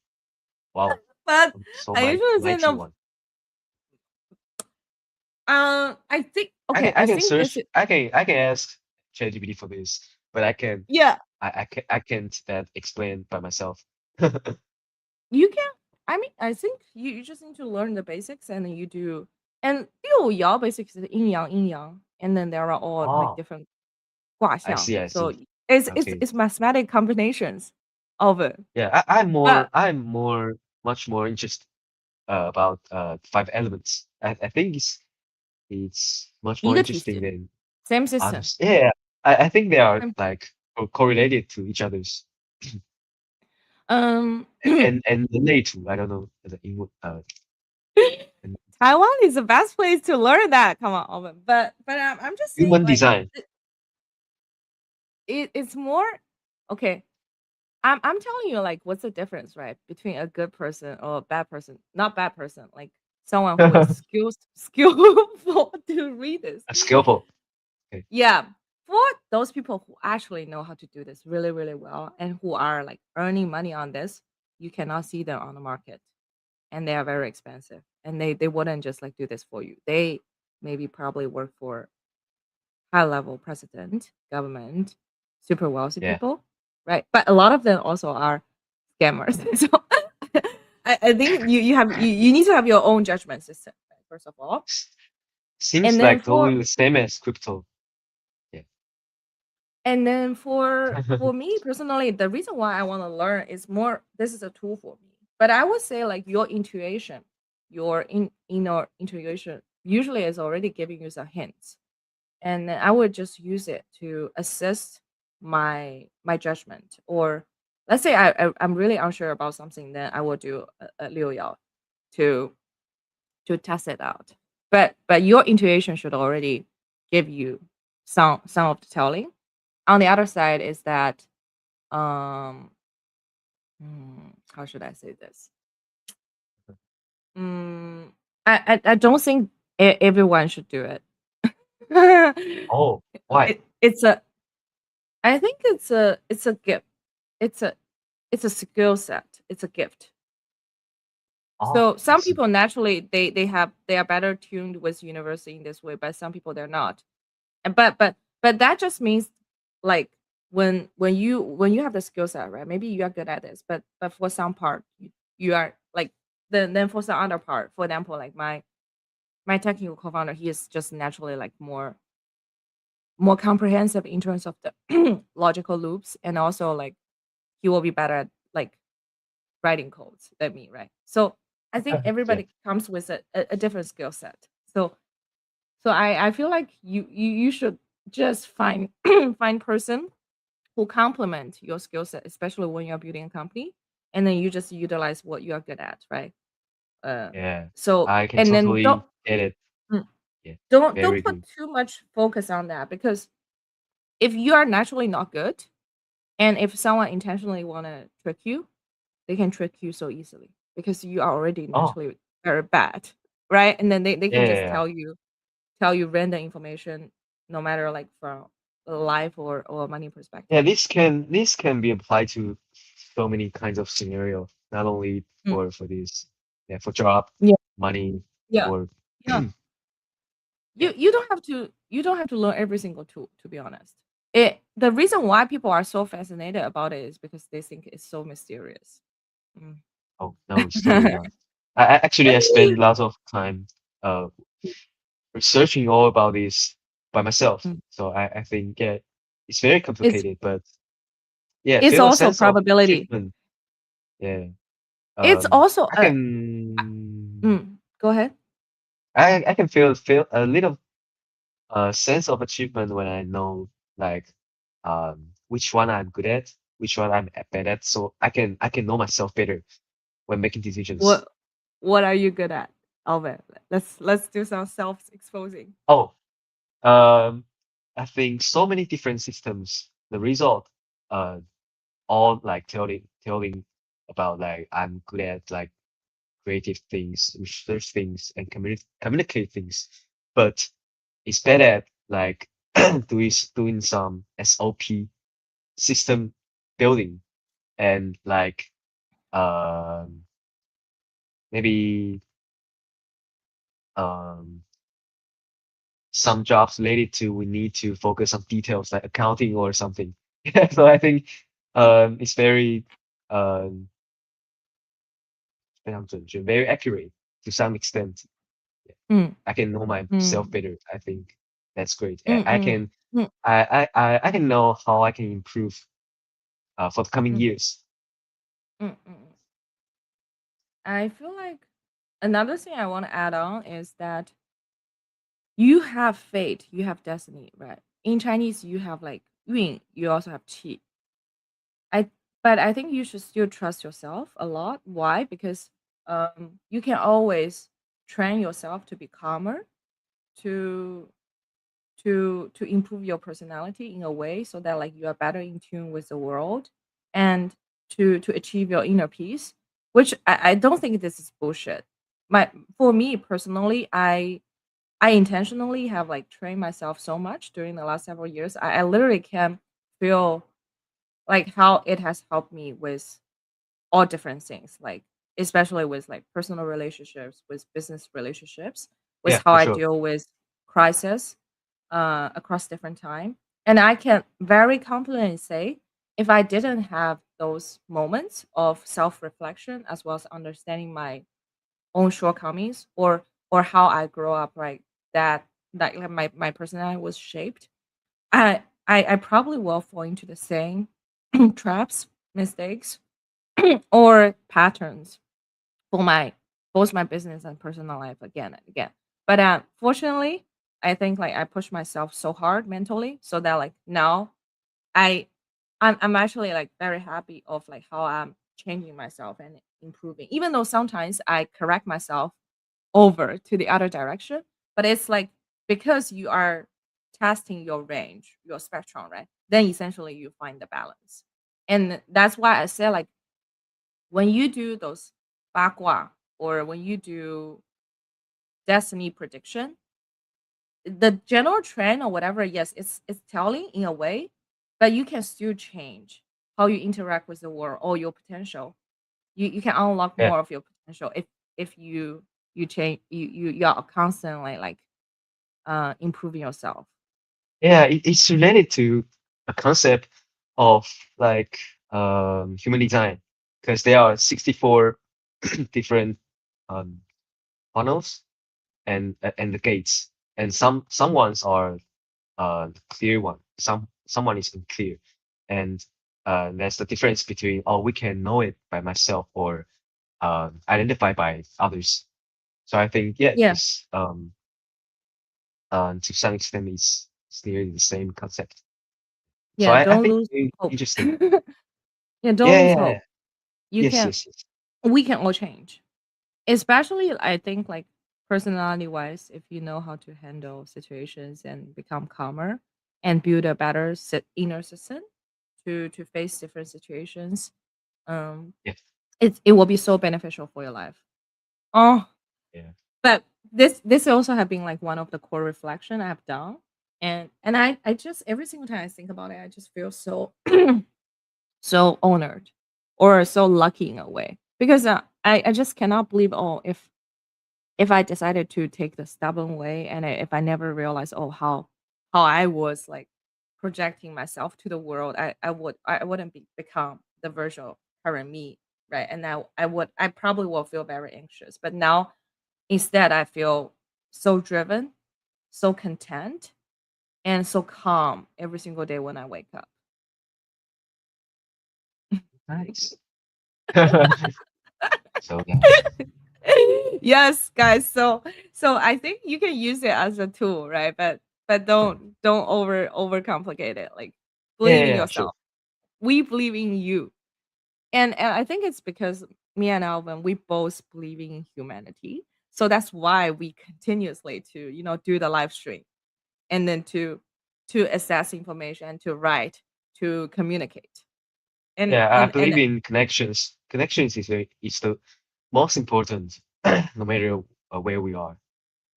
Wow, But so I usually say mighty no. one. I think okay. I I can think this search. is I can ask ChatGPT for this, but yeah. I can't that explain by myself. You can. I mean, I think you just need to learn the basics, and then you do. And 六爻basically is yin yang, and then there are all like Oh, different. I 卦象. see, I So see. Okay. it's mathematic combinations of it. Yeah, But much more interested about five elements. I think it's much more interesting 一个体系 than same system. others. Yeah, I think they are Same. like correlated to each other's Um, and relate to. I don't know the English and Taiwan is the best place to learn that. Come on, Alvin. But I'm just saying human like design. it's more okay. I'm telling you like what's the difference, right, between a good person or a bad person? Not bad person, like someone who is A skillful to read this. skillful. Okay. Yeah, for those people who actually know how to do this really, really well and who are like earning money on this, you cannot see them on the market, and they are very expensive, and they wouldn't just like do this for you. They maybe probably work for high level president, government, super wealthy Yeah. people, right? But a lot of them also are scammers. So I think you need to have your own judgment system, right, first of all. S- And Seems then like for totally the same as crypto. Yeah. and then for me personally, the reason why I want to learn is more this is a tool for me. But I would say like your intuition, your inner intuition usually is already giving you some hints, and then I would just use it to assist my judgment. Or let's say I'm really unsure about something, then I will do a liu yao to test it out. But your intuition should already give you some of the telling. On the other side is that um how should I say this? Mm, I don't think everyone should do it. Oh, why? It's a I think it's a gift. It's a it's a skill set. It's a gift. Oh, So I some see. people naturally they are better tuned with university in this way, but some people they're not. And but that just means like when you have the skill set, right? Maybe you are good at this, but for some part you are like then for some other part, for example, like my technical co-founder, he is just naturally like more comprehensive in terms of the logical loops, and also like he will be better at like writing codes than me, right? So I think Yeah. everybody comes with a different skill set. So I feel like you should just find find person who complement your skill set, especially when you're building a company, and then you just utilize what you are good at, right? Uh, Yeah. so I can and then totally get it. mm, Yeah. don't Very put good. too much focus on that, because if you are naturally not good, and if someone intentionally want to trick you, they can trick you so easily because you are already Oh, naturally very bad, right? And then they yeah, can yeah, just yeah. tell you random information, no matter like from a life or money Yeah, perspective. this can be applied to so many kinds of scenario, not only Mm. for this, yeah, for job, Yeah, money, yeah, or yeah. yeah. You don't have to learn every single tool, to be honest. It the reason why people are so fascinated about it is because they think it's so mysterious. Mm. Oh, no, it's totally not. Actually I spend lots of time uh researching all about this by myself. Mm. So I think yeah, it's very It's complicated, but yeah, it's feel a also sense of probability. achievement. Yeah. It's also I a can go ahead. I can feel a little sense of achievement when I know like which one I'm good at, which one I'm bad at. So I can know myself better when making decisions. What what are you good at, Alvin? Let's do some self-exposing. Oh, um, I think so many different systems. The result, uh, all like telling about like I'm good at like creative things, research things, and communicate things, but it's bad at like doing some SOP system building and like um maybe um some jobs related to we need to focus on details like accounting or something. Yeah, so I think it's very um 非常准确, very accurate to some extent. Yeah. Mm, I can know myself mm. better, I think. That's great. I Mm-mm. can Mm, I can know how I can improve for the coming mm, years. mm, mm. I feel like another thing I want to add on is that you have fate, you have destiny, right? In Chinese, you have like 运, you also have qi. I but I think you should still trust yourself a lot. Why? Because you can always train yourself to be calmer, to to improve your personality in a way so that like you are better in tune with the world and to achieve your inner peace. Which I don't think this is bullshit. My For me personally, I intentionally have like trained myself so much during the last several years. I literally can feel like how it has helped me with all different things, like especially with like personal relationships, with business relationships, with Yeah, how for I sure. deal with crisis across different time. And I can very confidently say, if I didn't have those moments of self-reflection as well as understanding my own shortcomings or how I grow up, right, that like my personality was shaped, I probably will fall into the same traps, mistakes, or patterns for my both my business and personal life again and again. But fortunately, I think like I push myself so hard mentally so that like now I I'm actually like very happy of like how I'm changing myself and improving. Even though sometimes I correct myself over to the other direction, but it's like because you are testing your range, your spectrum, right? Then essentially you find the balance. And that's why I say like when you do those bagua or when you do destiny prediction, the general trend or whatever, yes, it's telling in a way, but you can still change how you interact with the world or your potential. You can unlock Yeah. more of your potential if you change you are constantly like improving yourself. Yeah, it's related to a concept of like human design because there are 64 different um, funnels and the gates, and some ones are the clear one, someone is unclear, and that's the difference between oh we can know it by myself or identify by others. So I think yeah, Yeah, it's to some extent it's nearly the same concept. So yeah. I Don't think lose very hope. interesting. Yeah, don't Yeah, lose yeah, yeah. hope. You Yes, can. yes, yes. We can all change. Especially, I think, like personality wise, if you know how to handle situations and become calmer and build a better inner system to face different situations, um, Yes, it will be so beneficial for your life. Oh, yeah. but this also have been like one of the core reflection I've done, and I just every single time I think about it, I just feel so so honored or so lucky in a way because I just cannot believe oh if I decided to take the stubborn way and if I never realized, oh, how I was like projecting myself to the world, I wouldn't become the version of current me, right? And now I probably will feel very anxious. But now instead I feel so driven, so content, and so calm every single day when I wake up. Nice. So nice. Yes, guys. So I think you can use it as a tool, right? But Mm. don't overcomplicate it. Like Yeah, believe yeah, in yeah, sure. yourself. We believe in you. And I think it's because me and Alvin, we both believe in humanity. So that's why we continuously to, do the live stream and then to assess information, to write, to communicate. And Yeah, I and and believe in connections. Connections is the most important, no matter where we are.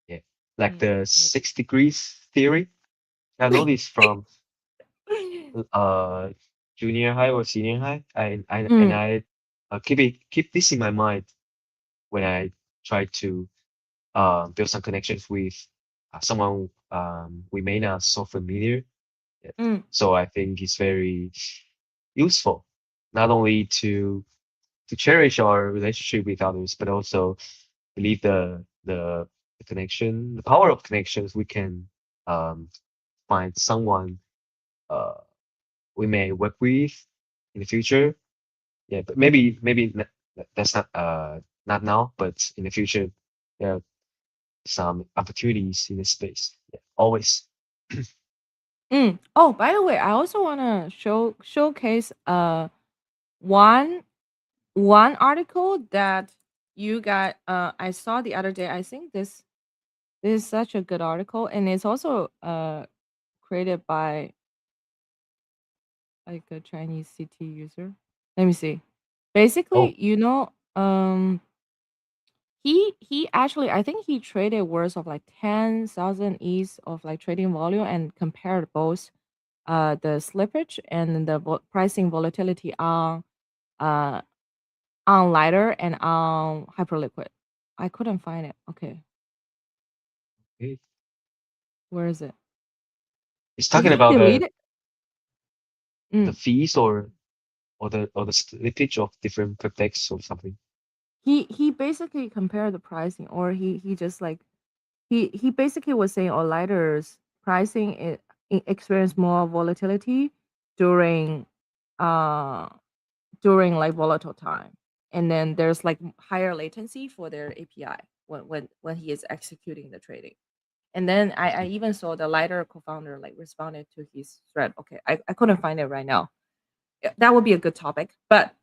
Yeah, like mm, the mm. 6 degrees theory. I know this from uh junior high or senior high. Mm, I keep this in my mind when I try to build some connections with someone we may not so familiar. Yeah. mm. So I think it's very useful not only to cherish our relationship with others, but also believe the connection, the power of connections we can. um, find someone uh, we may work with in the future. Yeah, but that's not now, but in the future there are some opportunities in this space. Yeah, always. Oh, by the way, I also want to showcase one one article that you got I saw the other day. I think this is such a good article, and it's also created by like a Chinese CT user. Let me see. Oh, Basically, he actually, I think he traded worth of like 10,000 ETH of like trading volume and compared both the slippage and the pricing volatility uh on lighter and on hyperliquid. I couldn't find it. Okay, okay. where is it? It's Did talking he about delete it? the Mm. fees or the slippage of different cryptex or something. He basically compared the pricing, or he just like he basically was saying, oh, lighters pricing experience more volatility during uh during like volatile time, and then there's like higher latency for their API when he is executing the trading. And then I I see. even saw the lighter co-founder like responded to his thread. Okay, I couldn't find it right now. Yeah, that would be a good topic. But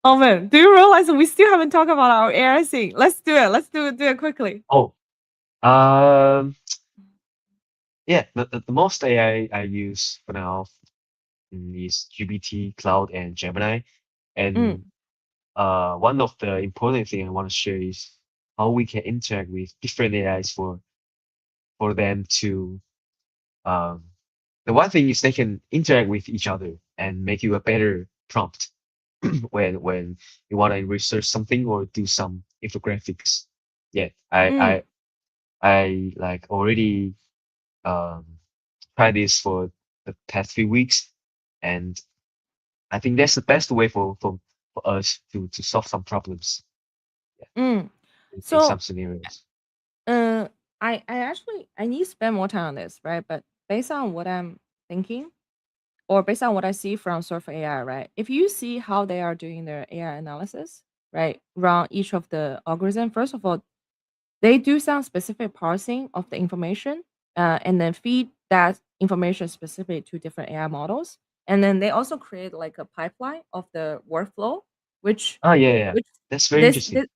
oh man, do you realize we still haven't talked about our AI thing? Let's do it. Do it quickly. Oh, um, yeah, the most AI I use for now is GPT, Cloud, and Gemini. Mm, And one of the important thing I want to share is how we can interact with different AIs for them to um, the one thing is they can interact with each other and make you a better prompt when you want to research something or do some infographics. Yeah, mm, I like already um tried this for the past few weeks, and I think that's the best way for us to solve some problems. Yeah, mm. in some So scenarios. Uh, I actually I need to spend more time on this, right? But based on what I'm thinking, or based on what I see from Surf AI, right? If you see how they are doing their AI analysis, right, around each of the algorithm, first of all, they do some specific parsing of the information, and then feed that information specific to different AI models, and then they also create like a pipeline of the workflow, which Oh yeah, yeah. which That's very this interesting. this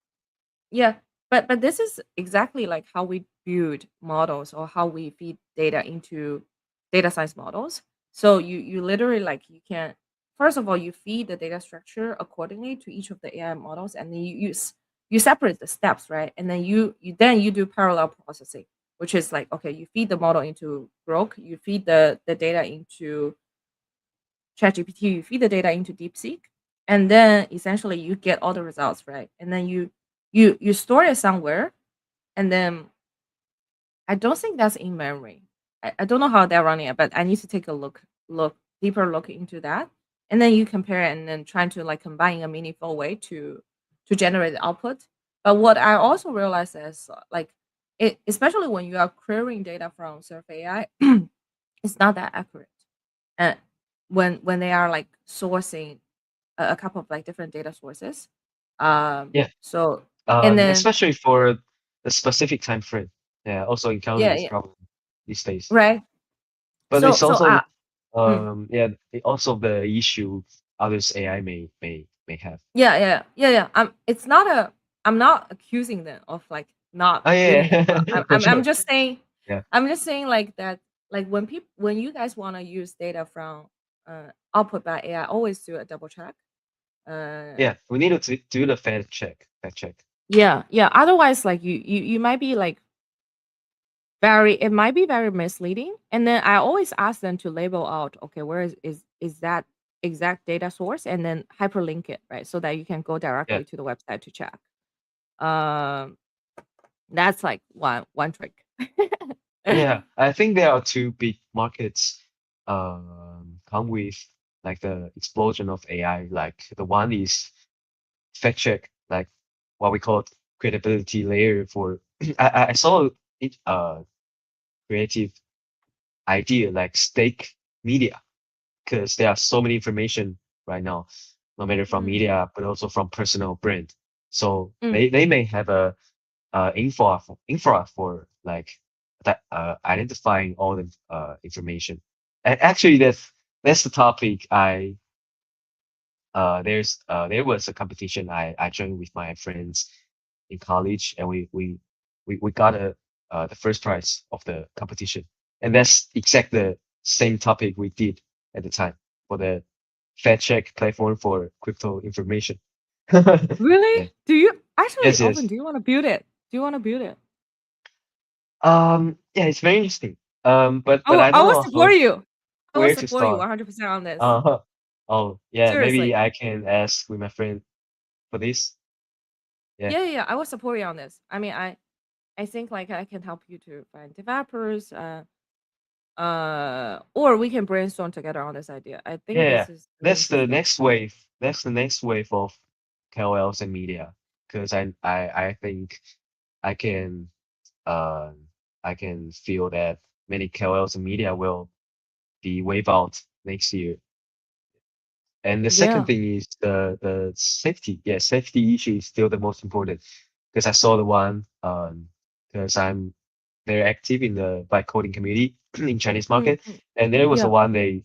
yeah, but this is exactly like how we build models or how we feed data into data science models. So you literally like you can first of all you feed the data structure accordingly to each of the AI models, and then you separate the steps, right? And then you do parallel processing, which is like okay, you feed the model into Grok, you feed the data into ChatGPT, you feed the data into DeepSeek, and then essentially you get all the results, right? And then you store it somewhere, and then I don't think that's in memory. I don't know how they're running it, but I need to take a look deeper look into that, and then you compare it, and then trying to like combine in a meaningful way to generate the output. But what I also realized is like it, especially when you are querying data from Surf AI, it's not that accurate. And when they are like sourcing a couple of like different data sources, Yeah. so and then Especially for the specific time frame. Yeah, also encounter yeah, this yeah, problem these days. right. But it's So also mm, yeah, also the issue others AI may have. yeah. It's not a. I'm not accusing them of like not Oh doing yeah, it well. yeah. For I'm sure. just saying. Yeah. I'm just saying like that. Like when you guys want to use data from output by AI, always do a double check. Uh, Yeah. We need to do the fact check. Fact check. yeah. Otherwise, like you might be like very it might be very misleading. And then I always ask them to label out, okay, where is that exact data source, and then hyperlink it, right? So that you can go Yeah. directly to the website to check. Um, that's like one trick. Yeah. I think there are two big markets come with like the explosion of AI. Like the one is fact check, like what we call credibility layer for I saw it creative idea like stake media because there are so many information right now, no matter from Mm, media, but also from personal brand. So mm. they may have a infra for like that identifying all the information. And actually, that's the topic there was a competition I joined with my friends in college, and we got the first prize of the competition, and that's exact the same topic we did at the time for the fact check platform for crypto information. Yeah. Really? Do you actually, Yes, Open, yes. do you want to build it? Do you want to build it? Yeah, it's very interesting. But Oh, I I don't will know support you. I will where to support you start. 100% on this. Uh-huh. Oh, yeah, maybe Seriously. I can ask with my friend for this. Yeah. Yeah, yeah, yeah, I will support you on this. I mean, I think like I can help you to find developers, or we can brainstorm together on this idea. I think Yeah, this is really that's the interesting. next wave. That's the next wave of KOLs and media. Because I think I can uh I can feel that many KOLs and media will be wave out next year. And the second Yeah. thing is the safety. Yeah, safety issue is still the most important because I saw the one because I'm very active in the byte coding community in Chinese Mm, market, mm. and there was the Yeah. one they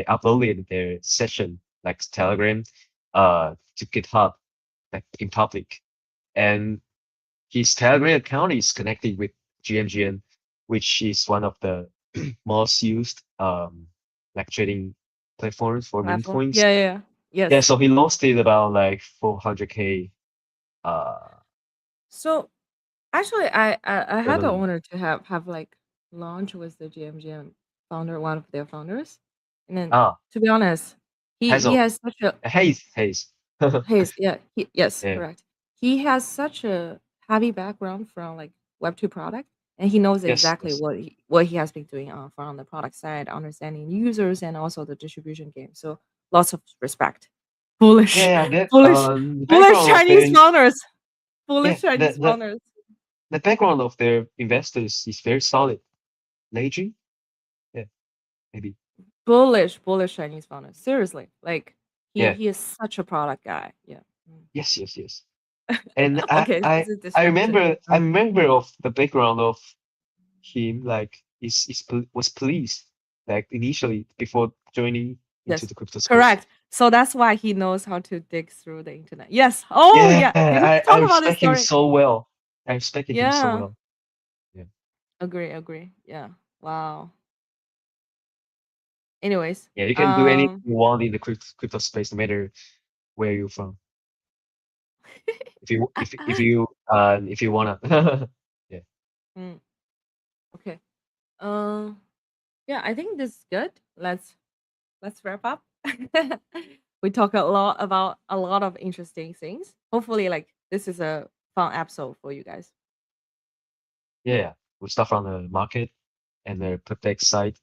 uploaded their session like Telegram to GitHub like in public, and his Telegram account is connected with GMGN, which is one of the most used like trading platforms for meme Platform. coins. Yeah, yeah, yeah. Yeah, Yes. so he lost it about like 400K uh So actually, I had the suddenly. honor to have like launch with the GMGM founder, one of their founders, and then Ah, to be honest, he Hazel. has such a Haze. yeah, yes, Yeah. correct. He has such a heavy background from like Web2 product, and he knows Yes, exactly yes. what he has been doing from the product side, understanding users and also the distribution game. So lots of respect. Foolish, Yeah, that foolish, the foolish background of Chinese their founders. yeah, Foolish Chinese founders. the background of their investors is very solid. Leijing? Yeah, maybe. Bullish Chinese founders. Seriously, like Yeah. he is such a product guy. Yeah. Mm. Yes, yes, yes. And Okay, this is distraction. I remember of the background of him like was police like initially before joining into Yes, the crypto space. correct. So that's why he knows how to dig through the internet. Yes. Oh Yeah, yeah. Did we I talk about this respect him story? so well. I respected him so Yeah. well. Yeah. Agree. Agree. Yeah. Wow. Anyways, Yeah, you can do anything you want in the crypto space, no matter where you're from. If you wanna. Yeah. mm, okay. Um. Yeah, I think this is good. Let's wrap up. We talk a lot about a lot of interesting things. Hopefully, like this is a fun episode for you guys. Yeah. We start from the market and the perplexed side.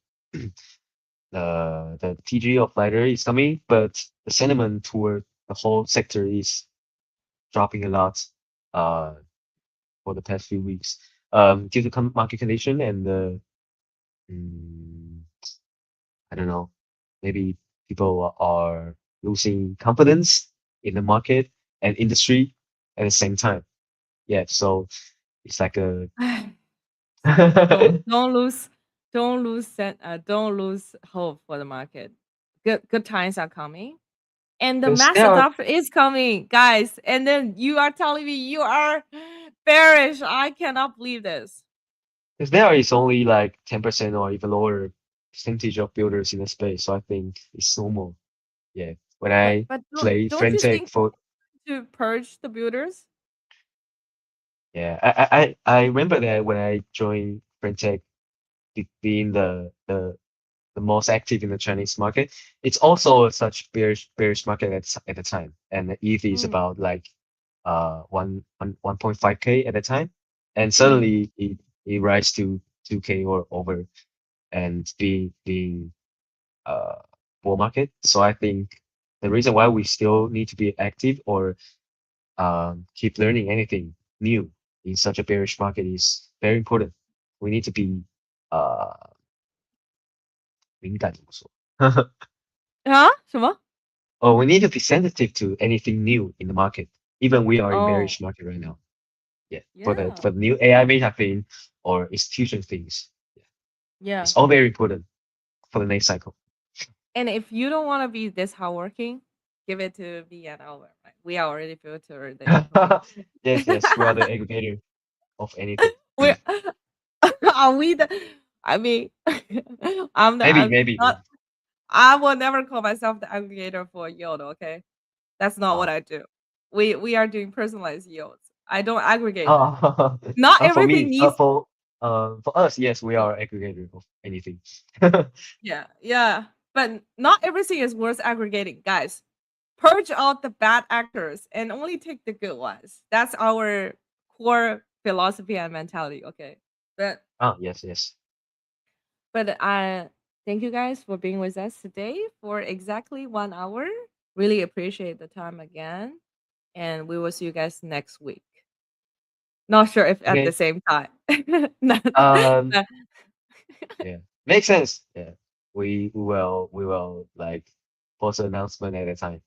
The TG of later is coming, but the sentiment toward the whole sector is dropping a lot uh for the past few weeks. Due to market condition and the mm, I don't know, maybe people are losing confidence in the market and industry at the same time. Yeah, so it's like a Don't lose hope for the market. Good times are coming. And the because mass adoption is coming, guys. And then you are telling me you are bearish. I cannot believe this. there is only like 10% or even lower percentage of builders in the space, so I think it's normal. Yeah, when I But play don't you Frentech think for to purge the builders? yeah, I remember that when I joined Frentech, being the most active in the Chinese market. It's also such bearish market at the time, and the EV is Mm, about like 1.5K at the time, and mm. suddenly it rise to 2K or over, and being uh bull market. So I think the reason why we still need to be active or keep learning anything new in such a bearish market is very important. We need to be uh 敏感怎么说？啊？什么？Oh, we need to be sensitive to anything new in the market. Even we are in Oh, bearish market right now. Yeah, yeah, for the new AI meta thing or institution things, yeah, yeah. it's all very important for the next cycle. And if you don't want to be this hardworking, give it to me and Albert. Right? We are already filtered the information. Yes, yes, we are the aggregator of anything. We're are we the? I mean, I'm the. Maybe, I'm maybe, not. maybe. I will never call myself the aggregator for yield. Okay, that's not what Uh, I do. We are doing personalized yields. I don't aggregate them. uh, Not for everything me, needs. for us, yes, we are aggregator of anything. Yeah, yeah, but not everything is worth aggregating, guys. Purge out the bad actors and only take the good ones. That's our core philosophy and mentality. Okay, but Ah, yes, yes. I thank you guys for being with us today for exactly 1 hour. Really appreciate the time again, and we will see you guys next week. Not sure if at the Okay. same time. Not- Um, not- yeah, makes sense. Yeah, we will like post an announcement at a time.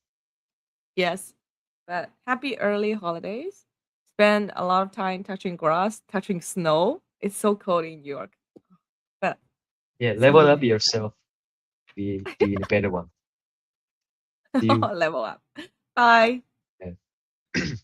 yes, but happy early holidays. Spend a lot of time touching grass, touching snow. It's so cold in New York. But Yeah, see level you up next yourself. Be the better one. See you. level up. Bye. Yeah.